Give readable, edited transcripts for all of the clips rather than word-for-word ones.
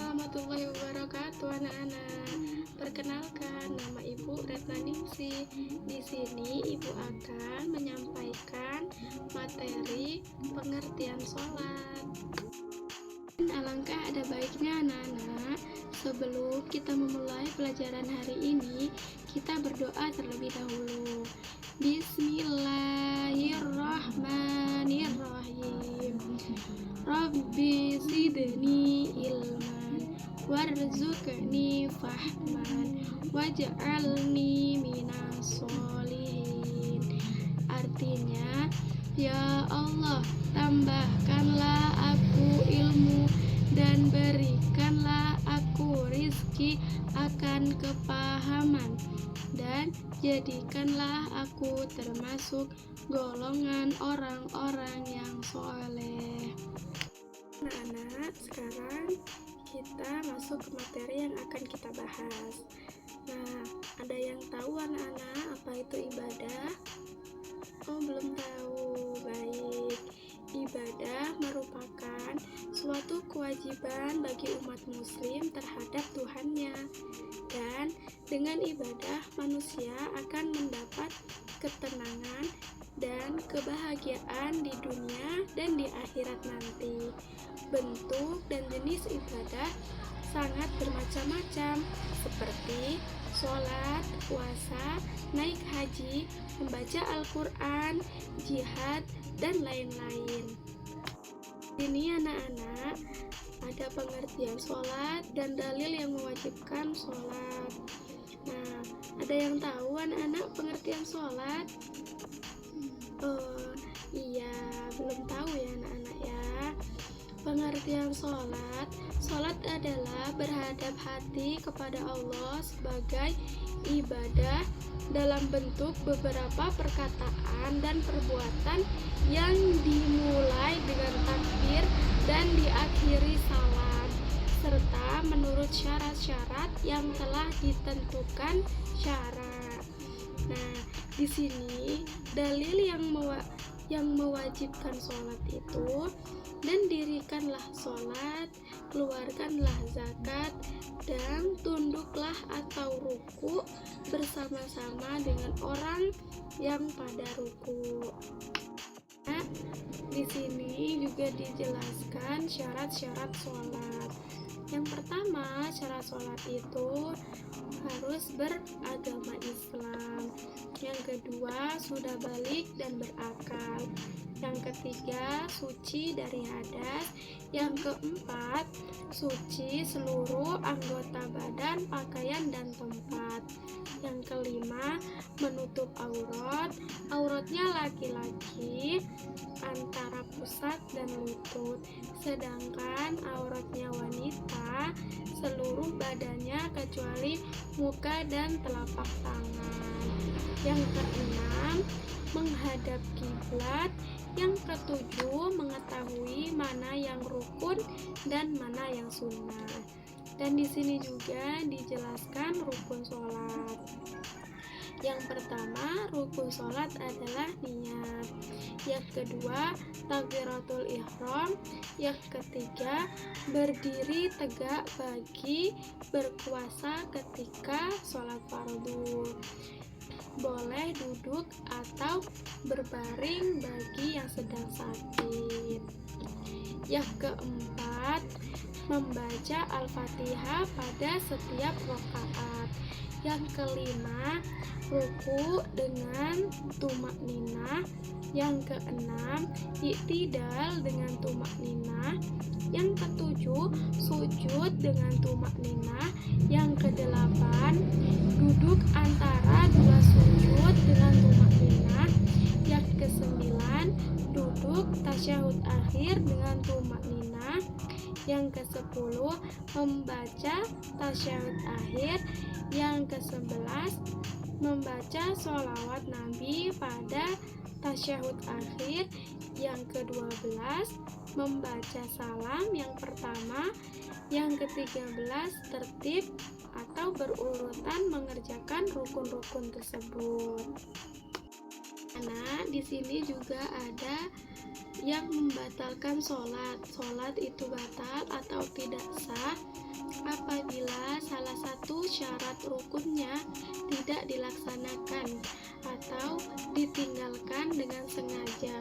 warahmatullahi wabarakatuh, anak-anak. Perkenalkan, nama Ibu Retna Ningsih. Di sini Ibu akan menyampaikan materi pengertian sholat. Alangkah ada baiknya anak-anak, sebelum kita memulai pelajaran hari ini, kita berdoa terlebih dahulu. Bismillahirrahmanirrahim. Rabbi zidni ilman warzuqni fahman waj'alni minas sholihin. Artinya, ya Allah, tambahkanlah aku ilmu dan berikanlah aku rizki akan kepahaman, dan jadikanlah aku termasuk golongan orang-orang yang soleh. Anak-anak, sekarang kita masuk ke materi yang akan kita bahas. Nah, ada yang tahu anak-anak apa itu ibadah? Oh, belum tahu. Baik. Ibadah merupakan suatu kewajiban bagi umat muslim terhadap Tuhannya. Dan dengan ibadah manusia akan mendapat ketenangan dan kebahagiaan di dunia dan di akhirat nanti. Bentuk dan jenis ibadah sangat bermacam-macam, seperti sholat, puasa, naik haji, membaca Al-Quran, jihad, dan lain-lain. Ini anak-anak, ada pengertian sholat dan dalil yang mewajibkan sholat. Nah, ada yang tahu anak-anak pengertian sholat? Oh, iya, belum tahu ya anak-anak ya. Pengertian sholat adalah berhadap hati kepada Allah sebagai ibadah dalam bentuk beberapa perkataan dan perbuatan yang dimulai dengan takbir dan diakhiri salam, serta menurut syarat-syarat yang telah ditentukan syara'. Nah, di sini dalil yang mewajibkan sholat itu: dan dirikanlah sholat, keluarkanlah zakat, dan tunduklah atau ruku bersama-sama dengan orang yang pada ruku. Nah, di sini juga dijelaskan syarat-syarat sholat. Yang pertama, syarat sholat itu harus beragama Islam. Yang kedua, sudah balik dan berakal. Yang ketiga, suci dari hadas. Yang keempat, suci seluruh anggota badan, pakaian, dan tempat. Yang kelima, menutup aurat. Auratnya laki-laki antara pusat dan lutut, sedangkan auratnya wanita seluruh badannya kecuali muka dan telapak tangan. Yang keenam, menghadap kiblat. Yang ketujuh, mengetahui mana yang rukun dan mana yang sunnah. Dan di sini juga dijelaskan rukun sholat. Yang pertama, rukun sholat adalah niat. Yang kedua, takbiratul ihram. Yang ketiga, berdiri tegak bagi berpuasa ketika sholat fardu. Boleh duduk atau berbaring bagi yang sedang sakit. Yang keempat, membaca Al-Fatihah pada setiap rakaat. Yang kelima, ruku dengan tumakninah. Yang keenam, i'tidal dengan tumakninah. Yang ketujuh, sujud dengan tumakninah. Yang kedelapan, duduk antara dua sujud dengan tumakninah. Yang kesembilan, duduk tasyahud akhir dengan tumakninah. Yang kesepuluh, membaca tasyahud akhir. Yang kesebelas, membaca sholawat Nabi pada tasyahud akhir. Yang ke-12, membaca salam yang pertama. Yang ke-13, tertib atau berurutan mengerjakan rukun-rukun tersebut. Nah, di sini juga ada yang membatalkan sholat. Sholat itu batal atau tidak sah apabila salah satu syarat rukunnya tidak dilaksanakan atau ditinggalkan dengan sengaja,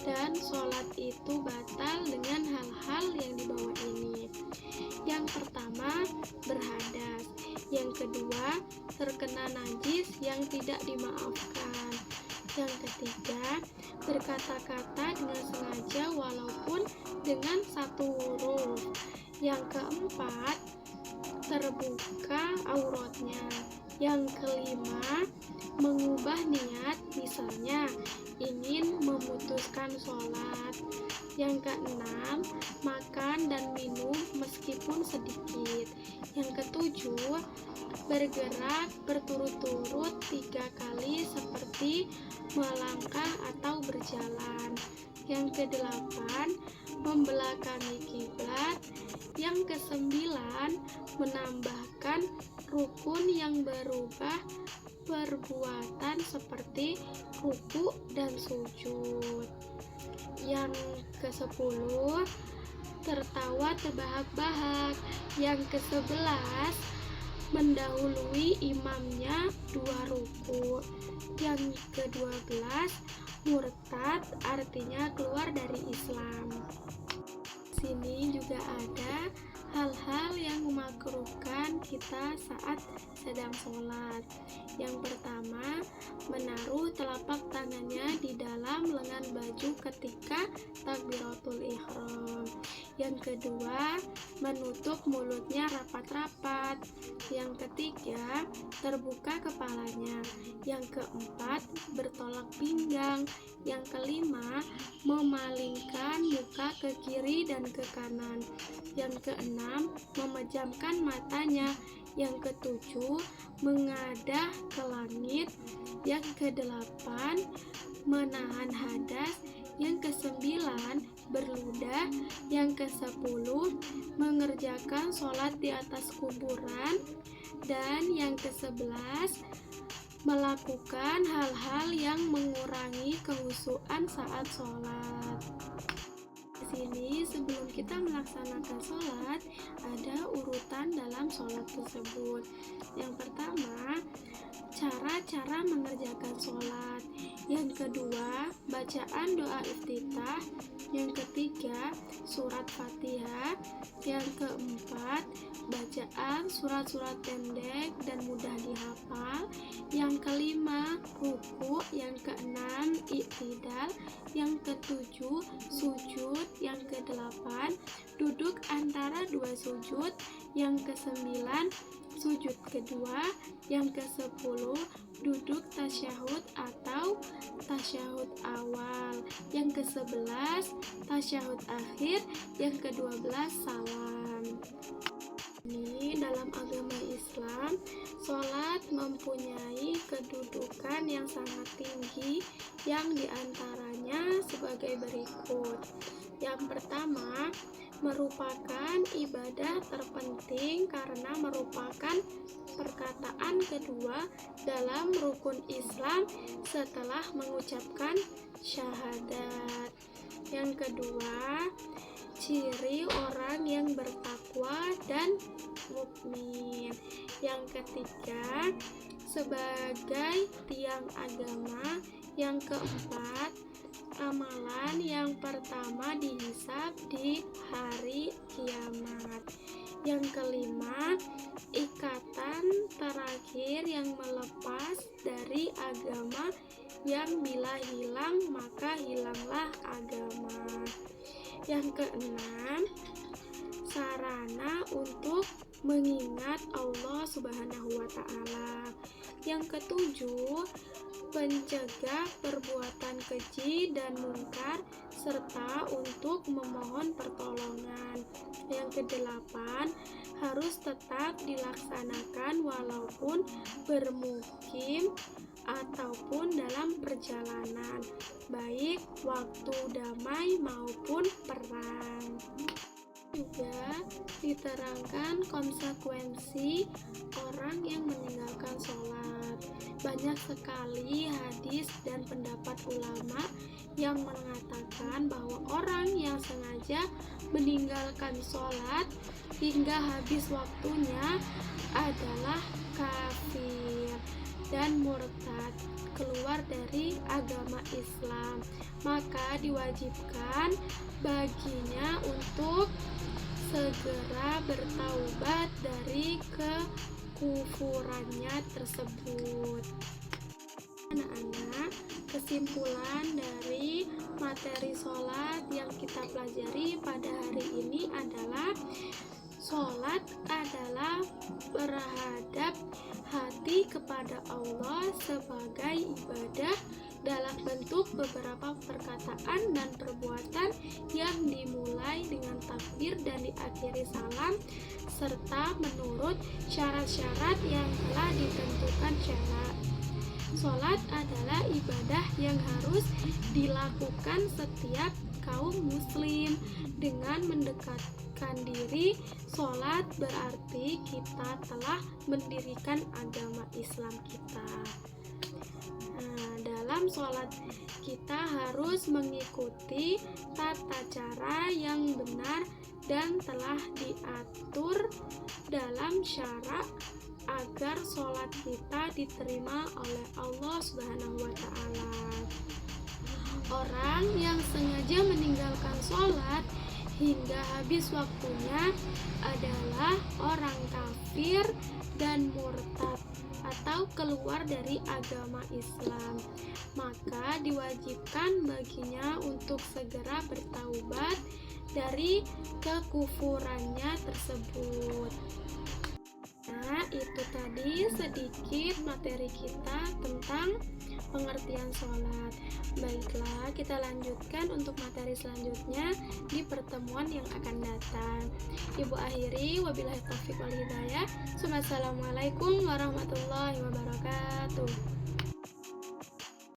dan sholat itu batal dengan hal-hal yang di bawah ini. Yang pertama, berhadas. Yang kedua, terkena najis yang tidak dimaafkan. Yang ketiga, berkata-kata dengan sengaja walaupun dengan satu huruf. Yang keempat, terbuka auratnya. Yang kelima, mengubah niat, misalnya ingin memutuskan sholat. Yang keenam, makan dan minum meskipun sedikit. Yang ketujuh, bergerak berturut-turut 3 kali seperti melangkah atau berjalan. Yang kedelapan, membelakangi kiblat. Yang kesembilan, menambahkan rukun yang berubah perbuatan seperti ruku dan sujud. Yang ke-10, tertawa terbahak-bahak. Yang ke-11, mendahului imamnya 2 ruku. Yang ke-12, murtad, artinya keluar dari Islam. Sini juga ada hal-hal yang memakruhkan kita saat sedang sholat. Yang pertama, menaruh telapak tangannya di dalam lengan baju ketika takbiratul ihram. Yang kedua, menutup mulutnya rapat-rapat. Yang ketiga, terbuka kepalanya. Yang keempat, bertolak pinggang. Yang kelima, memalingkan muka ke kiri dan ke kanan. Yang keenam, memejamkan matanya. Yang ketujuh, mengadah ke langit. Yang kedelapan, menahan hadas. Yang kesembilan, berludah. Yang kesepuluh, mengerjakan sholat di atas kuburan. Dan yang kesebelas, melakukan hal-hal yang mengurangi kehusuan saat sholat. Di sini sebelum kita melaksanakan sholat, ada urutan dalam sholat tersebut. Yang pertama, cara-cara mengerjakan sholat. Yang kedua, bacaan doa iftitah. Yang ketiga, surat Fatihah. Yang keempat, bacaan surat-surat pendek dan mudah dihafal. Yang kelima, ruku. Yang keenam, i'tidal. Yang ketujuh, sujud. Yang kedelapan, duduk antara 2 sujud. Yang kesembilan, sujud kedua. Yang ke-10, duduk tasyahud atau tasyahud awal. Yang ke-11, tasyahud akhir. Yang ke-12, salam. Ini dalam agama Islam, sholat mempunyai kedudukan yang sangat tinggi, yang diantaranya sebagai berikut. Yang pertama, merupakan ibadah terpenting karena merupakan perkataan kedua dalam rukun Islam setelah mengucapkan syahadat. Yang kedua, ciri orang yang bertakwa dan mukmin. Yang ketiga, sebagai tiang agama. Yang keempat, amalan yang pertama dihisab di hari kiamat. Yang kelima, ikatan terakhir yang melepas dari agama, yang bila hilang maka hilanglah agama. Yang keenam, sarana untuk mengingat Allah Subhanahu wa Ta'ala. Yang ketujuh, pencegah perbuatan keji dan mungkar serta untuk memohon pertolongan. Yang kedelapan, harus tetap dilaksanakan walaupun bermukim ataupun dalam perjalanan, baik waktu damai maupun perang. Juga diterangkan konsekuensi orang yang meninggalkan sholat. Banyak sekali hadis dan pendapat ulama yang mengatakan bahwa orang yang sengaja meninggalkan sholat hingga habis waktunya adalah kafir dan murtad, keluar dari agama Islam. Maka diwajibkan baginya untuk segera bertaubat dari kekufurannya tersebut. Anak-anak, kesimpulan dari materi sholat yang kita pelajari pada hari ini adalah sholat adalah berhadap hati kepada Allah sebagai ibadah dalam bentuk beberapa perkataan dan perbuatan yang dimulai dengan takbir dan diakhiri salam, serta menurut syarat-syarat yang telah ditentukan syara. Sholat adalah ibadah yang harus dilakukan setiap kaum muslim. Dengan mendekatkan diri sholat berarti kita telah mendirikan agama Islam kita. Dalam sholat kita harus mengikuti tata cara yang benar dan telah diatur dalam syara agar sholat kita diterima oleh Allah Subhanahu wa Ta'ala. Orang yang sengaja meninggalkan sholat hingga habis waktunya adalah orang kafir dan murtad atau keluar dari agama Islam. Maka diwajibkan baginya untuk segera bertaubat dari kekufurannya tersebut. Nah, itu tadi sedikit materi kita tentang pengertian sholat. Baiklah, kita lanjutkan untuk materi selanjutnya di pertemuan yang akan datang. Ibu akhiri, wabillahi taufiq wal hidayah. Wassalamualaikum warahmatullahi wabarakatuh.